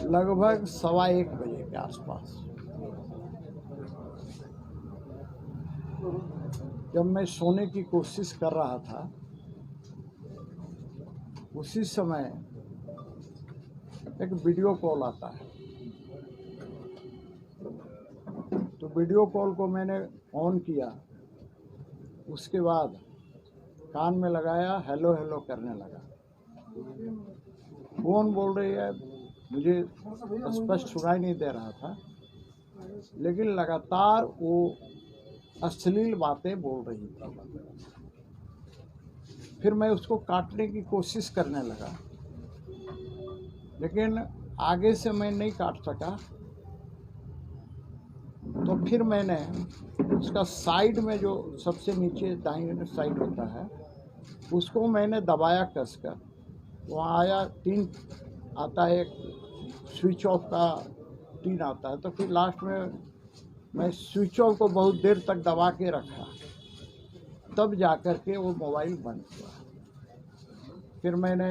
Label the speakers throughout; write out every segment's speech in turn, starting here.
Speaker 1: लगभग 1:15 बजे के आसपास जब मैं सोने की कोशिश कर रहा था, उसी समय एक वीडियो कॉल आता है। तो वीडियो कॉल को मैंने ऑन किया, उसके बाद कान में लगाया, हेलो हेलो करने लगा। कौन बोल रही है मुझे स्पष्ट सुनाई नहीं दे रहा था, लेकिन लगातार वो अश्लील बातें बोल रही थी। फिर मैं उसको काटने की कोशिश करने लगा, लेकिन आगे से मैं नहीं काट सका। तो फिर मैंने उसका साइड में जो सबसे नीचे दाहिने साइड होता है, उसको मैंने दबाया कसकर। वहाँ आया, टीन आता है, एक स्विच ऑफ का टीन आता है। तो फिर लास्ट में मैं स्विच ऑफ को बहुत देर तक दबा के रखा, तब जाकर के वो मोबाइल बंद हुआ। फिर मैंने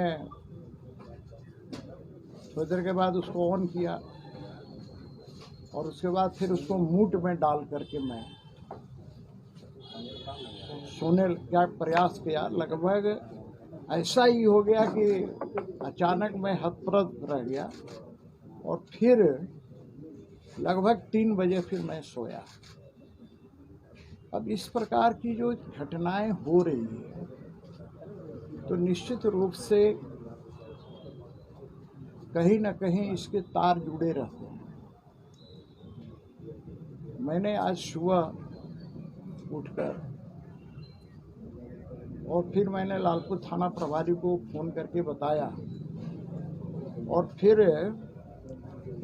Speaker 1: थोड़ी देर के बाद उसको ऑन किया और उसके बाद फिर उसको मूड में डाल करके मैं सोने का प्रयास किया। लगभग ऐसा ही हो गया कि अचानक मैं हतप्रभ रह गया और फिर लगभग 3 बजे फिर मैं सोया। अब इस प्रकार की जो घटनाएं हो रही है, तो निश्चित रूप से कहीं न कहीं इसके तार जुड़े रहते हैं। मैंने आज सुबह उठकर और फिर मैंने लालपुर थाना प्रभारी को फ़ोन करके बताया और फिर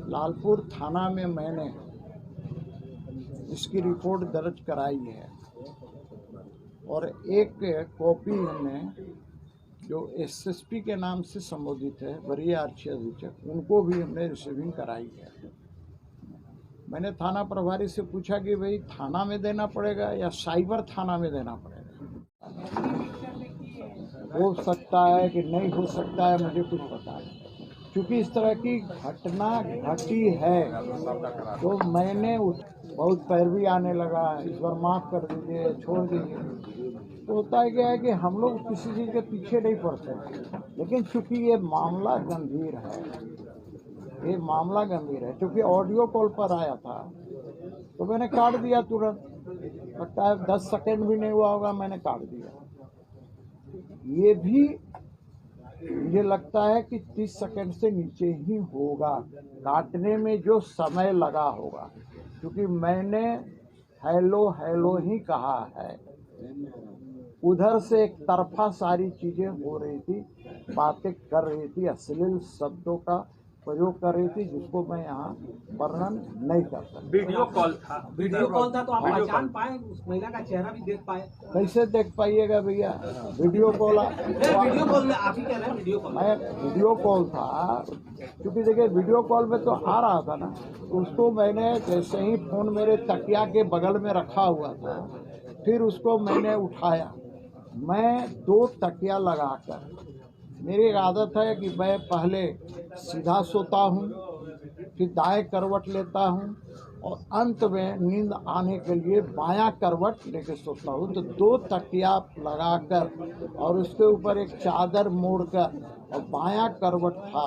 Speaker 1: लालपुर थाना में मैंने इसकी रिपोर्ट दर्ज कराई है और एक कॉपी हमने जो एसएसपी के नाम से संबोधित है, वरीय आरक्षी अधीक्षक, उनको भी हमने रिसीविंग कराई है। मैंने थाना प्रभारी से पूछा कि भाई थाना में देना पड़ेगा या साइबर थाना में देना पड़ेगा। हो सकता है कि नहीं हो सकता है, मुझे कुछ पता नहीं। क्योंकि इस तरह की घटना घटी है तो मैंने बहुत पैरवी आने लगा, इस बार माफ़ कर दीजिए, छोड़ दीजिए। तो होता है क्या है कि हम लोग किसी चीज़ के पीछे नहीं पड़ते, लेकिन चूँकि ये मामला गंभीर है, ये मामला गंभीर है। क्योंकि ऑडियो कॉल पर आया था तो मैंने काट दिया तुरंत। लगता है 10 सेकंड भी नहीं हुआ होगा, मैंने काट दिया। ये भी मुझे लगता है कि 30 सेकंड से नीचे ही होगा काटने में जो समय लगा होगा, क्योंकि मैंने हेलो हेलो ही कहा है। उधर से एक तरफा सारी चीज़ें हो रही थी, बातें कर रही थी, अश्लील शब्दों का प्रयोग कर रही थी, जिसको मैं यहाँ वर्णन नहीं कर सकता।
Speaker 2: वीडियो कॉल था तो आप पहचान पाए, उस महिला का चेहरा भी देख पाए?
Speaker 1: कैसे देख पाइएगा भैया, वीडियो कॉल
Speaker 2: में आप ही कह रहे हैं वीडियो कॉल?
Speaker 1: मैं वीडियो कॉल था, क्योंकि देखिए वीडियो कॉल में तो आ रहा था ना, उसको मैंने जैसे ही फ़ोन मेरे तकिया के बगल में रखा हुआ था, फिर उसको मैंने उठाया। मैं 2 तकिया लगाकर, मेरी एक आदत है कि मैं पहले सीधा सोता हूँ, फिर दाएं करवट लेता हूँ और अंत में नींद आने के लिए बायां करवट लेके सोता हूँ। तो 2 तकिया लगाकर और उसके ऊपर एक चादर मोड़कर और बायां करवट था।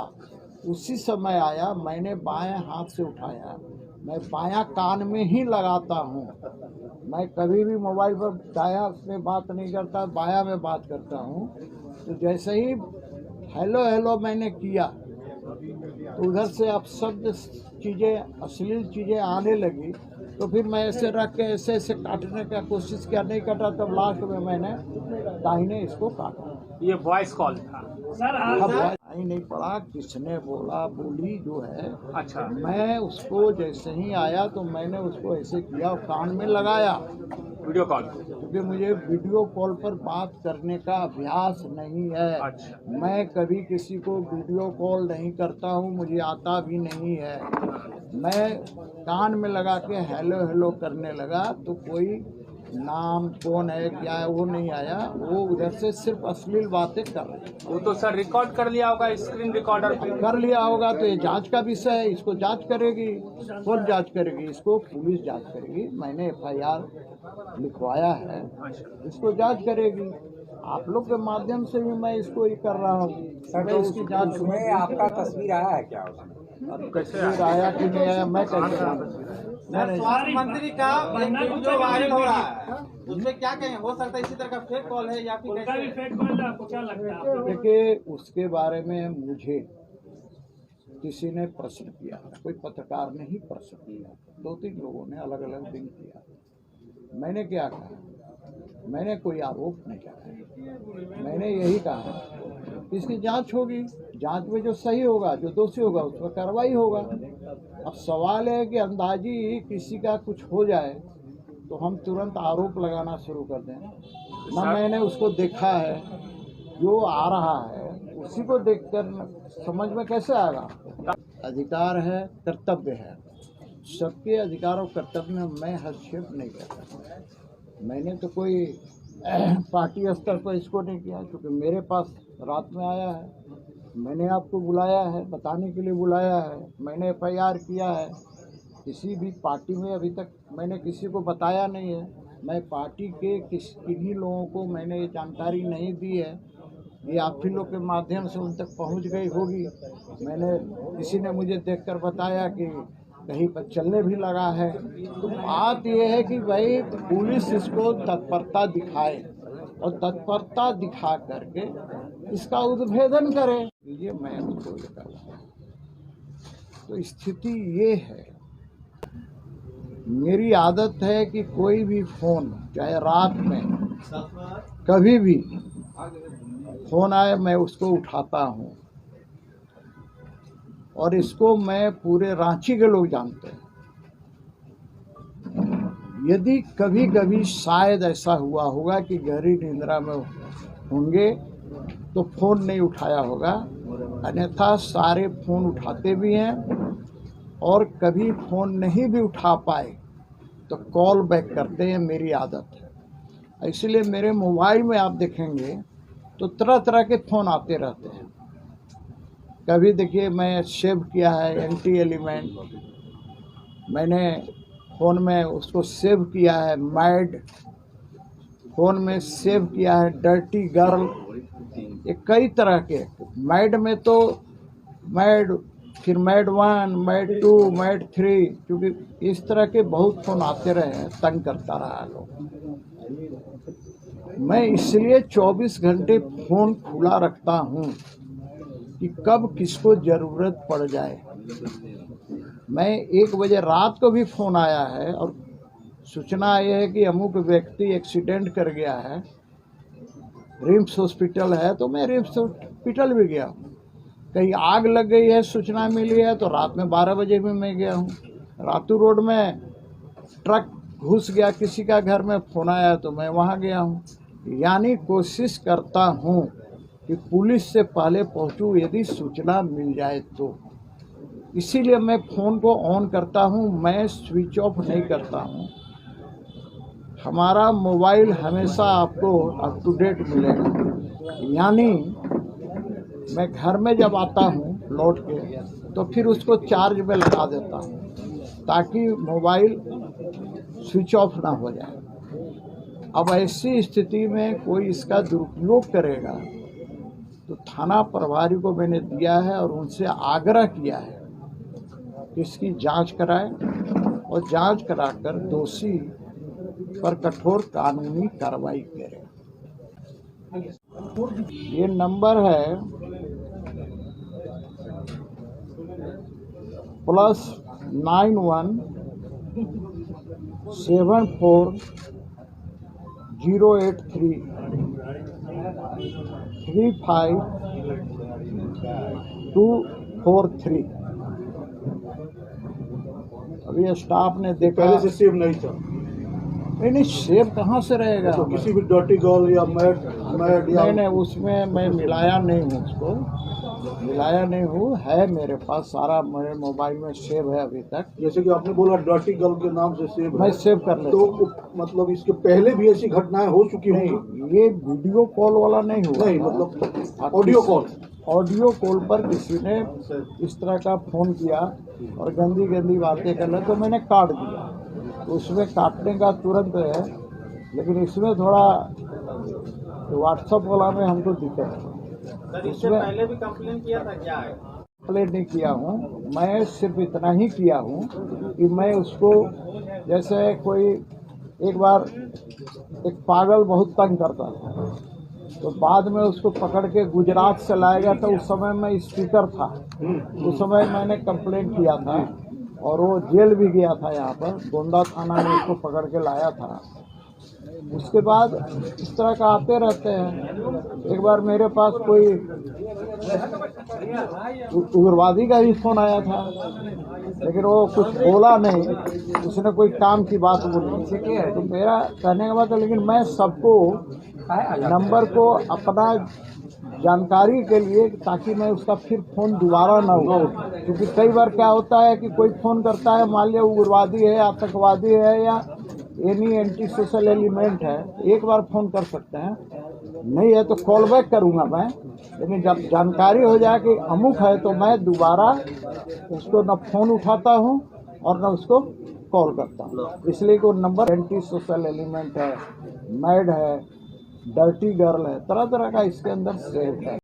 Speaker 1: उसी समय आया, मैंने बाएं हाथ से उठाया। मैं बायां कान में ही लगाता हूँ, मैं कभी भी मोबाइल पर दायां में बात नहीं करता, बायां में बात करता हूँ। तो जैसे ही हेलो हेलो मैंने किया तो उधर से अब शब्द चीज़ें, अश्लील चीज़ें आने लगी। तो फिर मैं ऐसे रख के ऐसे ऐसे काटने का कोशिश किया, नहीं कटा। तब लास्ट में मैंने दाहिने इसको काटा।
Speaker 2: ये वॉइस कॉल था सर?
Speaker 1: अब ही नहीं पड़ा किसने बोला, बोली जो है।
Speaker 2: अच्छा,
Speaker 1: मैं उसको जैसे ही आया तो मैंने उसको ऐसे किया, कान में लगाया
Speaker 2: वीडियो कॉल,
Speaker 1: क्योंकि मुझे वीडियो कॉल पर बात करने का अभ्यास नहीं है।
Speaker 2: अच्छा।
Speaker 1: मैं कभी किसी को वीडियो कॉल नहीं करता हूँ, मुझे आता भी नहीं है। मैं कान में लगा के हेलो हेलो करने लगा तो कोई नाम कौन है क्या है वो नहीं आया, वो उधर से सिर्फ अश्लील बातें कर रहे हैं।
Speaker 3: वो तो सर रिकॉर्ड कर लिया होगा स्क्रीन रिकॉर्डर पे।
Speaker 1: कर लिया होगा तो ये जांच का विषय है, इसको जांच करेगी। कौन जांच करेगी? इसको पुलिस जांच करेगी। मैंने FIR लिखवाया है, इसको जांच करेगी। आप लोग के माध्यम से भी मैं इसको ये कर रहा हूँ।
Speaker 4: सर, तो उसकी जांच में आपका तस्वीर आया है क्या उसमें?
Speaker 1: तस्वीर आया कि नहीं आया मैं कैसे
Speaker 2: स्वास्थ्य मंत्री का वीडियो वायरल हो रहा है, उसमें क्या कहें? हो सकता है इसी तरह का फेक कॉल है या फिर कैसे?
Speaker 5: फेक कॉल आपको क्या लगता है?
Speaker 1: देखिए, उसके बारे में मुझे किसी ने प्रश्न किया, कोई पत्रकार ने ही प्रश्न किया, 2-3 लोगों ने अलग अलग दिन किया। मैंने क्या कहा? मैंने कोई आरोप नहीं लगाया। मैंने यही कहा इसकी जांच होगी, जांच में जो सही होगा, जो दोषी होगा उस पर कार्रवाई होगा। अब सवाल है कि अंदाजी किसी का कुछ हो जाए तो हम तुरंत आरोप लगाना शुरू कर दें ना। मैंने उसको देखा है, जो आ रहा है उसी को देखकर समझ में कैसे आएगा? अधिकार है, कर्तव्य है, सबके अधिकार और कर्तव्य में मैं हस्तक्षेप नहीं करता। मैंने तो कोई पार्टी स्तर पर इसको नहीं किया, क्योंकि मेरे पास रात में आया है, मैंने आपको बुलाया है, बताने के लिए बुलाया है। मैंने FIR किया है, किसी भी पार्टी में अभी तक मैंने किसी को बताया नहीं है। मैं पार्टी के किन्हीं लोगों को मैंने ये जानकारी नहीं दी है, ये आप ही लोग के माध्यम से उन तक पहुंच गई होगी। मैंने किसी ने मुझे देखकर बताया कि कहीं पर चलने भी लगा है। तो बात यह है कि भाई पुलिस इसको तत्परता दिखाए और तत्परता दिखा करके इसका उद्भेदन करे। ये मैं उसको कहता हूं। तो स्थिति ये है, मेरी आदत है कि कोई भी फोन, चाहे रात में कभी भी फोन आए, मैं उसको उठाता हूँ। और इसको मैं पूरे रांची के लोग जानते हैं। यदि कभी कभी शायद ऐसा हुआ होगा कि गहरी निद्रा में होंगे तो फ़ोन नहीं उठाया होगा, अन्यथा सारे फ़ोन उठाते भी हैं। और कभी फ़ोन नहीं भी उठा पाए तो कॉल बैक करते हैं, मेरी आदत है। इसलिए मेरे मोबाइल में आप देखेंगे तो तरह तरह के फ़ोन आते रहते हैं। कभी देखिए मैं सेव किया है एंटी एलिमेंट, मैंने फ़ोन में उसको सेव किया है मैड, फ़ोन में सेव किया है डर्टी गर्ल, ये कई तरह के। मैड में तो मैड, फिर मैड 1, मैड 2, मैड 3, क्योंकि इस तरह के बहुत फ़ोन आते रहे हैं, तंग करता रहा लोग। मैं इसलिए 24 घंटे फ़ोन खुला रखता हूँ कि कब किसको ज़रूरत पड़ जाए। मैं 1 बजे रात को भी फ़ोन आया है और सूचना ये है कि अमुक व्यक्ति एक्सीडेंट कर गया है, रिम्स हॉस्पिटल है, तो मैं रिम्स हॉस्पिटल भी गया हूँ। कहीं आग लग गई है सूचना मिली है तो रात में 12 बजे भी मैं गया हूँ। रातू रोड में ट्रक घुस गया किसी का घर में, फ़ोन आया तो मैं वहाँ गया हूँ। यानी कोशिश करता हूँ कि पुलिस से पहले पहुँचूँ यदि सूचना मिल जाए तो। इसीलिए मैं फ़ोन को ऑन करता हूँ, मैं स्विच ऑफ नहीं करता हूँ। हमारा मोबाइल हमेशा आपको अप टू डेट मिलेगा। यानी मैं घर में जब आता हूँ लौट के तो फिर उसको चार्ज में लगा देता हूँ ताकि मोबाइल स्विच ऑफ ना हो जाए। अब ऐसी स्थिति में कोई इसका दुरुपयोग करेगा तो थाना प्रभारी को मैंने दिया है और उनसे आग्रह किया है कि इसकी जांच कराएं और जांच कराकर दोषी पर कठोर कानूनी कार्रवाई करें। ये नंबर है +91 74 083 35 243। अभी स्टाफ ने देखा,
Speaker 6: पहले से सेव नहीं था,
Speaker 1: नहीं सेव कहाँ से रहेगा?
Speaker 6: तो किसी भी डर्टी गर्ल या मैड या
Speaker 1: नहीं, उसमें मैं मिलाया नहीं हूँ उसको। मिलाया नहीं हूँ, है मेरे पास सारा, मेरे मोबाइल में सेव है अभी तक।
Speaker 6: जैसे कि आपने बोला डर्टी गर्ल के नाम से सेव
Speaker 1: मैं
Speaker 6: है,
Speaker 1: सेव कर लेता
Speaker 6: तो
Speaker 1: हूँ।
Speaker 6: मतलब इसके पहले भी ऐसी घटनाएं हो चुकी
Speaker 1: नहीं,
Speaker 6: होंगी?
Speaker 1: ये वीडियो कॉल वाला नहीं हुआ
Speaker 6: नहीं,
Speaker 1: था।
Speaker 6: मतलब ऑडियो कॉल।
Speaker 1: ऑडियो कॉल पर किसी ने इस तरह का फोन किया और गंदी गंदी बातें करना, तो मैंने काट दिया। तो उसमें काटने का तुरंत है, लेकिन इसमें थोड़ा व्हाट्सएप वाला में हमको दिक्कत है।
Speaker 2: सर इससे पहले भी कंप्लेन किया था क्या है?
Speaker 1: कंप्लेंट नहीं किया हूँ, मैं सिर्फ इतना ही किया हूँ कि मैं उसको, जैसे कोई एक बार एक पागल बहुत तंग करता था, तो बाद में उसको पकड़ के गुजरात से लाया गया था। उस समय मैं स्पीकर था, उस समय मैंने कंप्लेंट किया था और वो जेल भी गया था। यहाँ पर गोंदा थाना में उसको पकड़ के लाया था। उसके बाद इस तरह का आते रहते हैं। एक बार मेरे पास कोई उग्रवादी का भी फोन आया था, लेकिन वो कुछ बोला नहीं, उसने कोई काम की बात बोली। तो मेरा कहने का मतलब, लेकिन मैं सबको नंबर को अपना जानकारी के लिए, ताकि मैं उसका फिर फोन दोबारा ना हो, क्योंकि कई बार क्या होता है कि कोई फोन करता है, मान लिया उग्रवादी है, आतंकवादी है या एनी एंटी सोशल एलिमेंट है, एक बार फोन कर सकते हैं, नहीं है तो कॉल बैक करूंगा मैं। लेकिन जब जानकारी हो जाए कि अमुक है, तो मैं दोबारा उसको न फोन उठाता हूं और न उसको कॉल करता हूं। इसलिए कोई नंबर एंटी सोशल एलिमेंट है, मैड है, डर्टी गर्ल है, तरह तरह का इसके अंदर सेव है।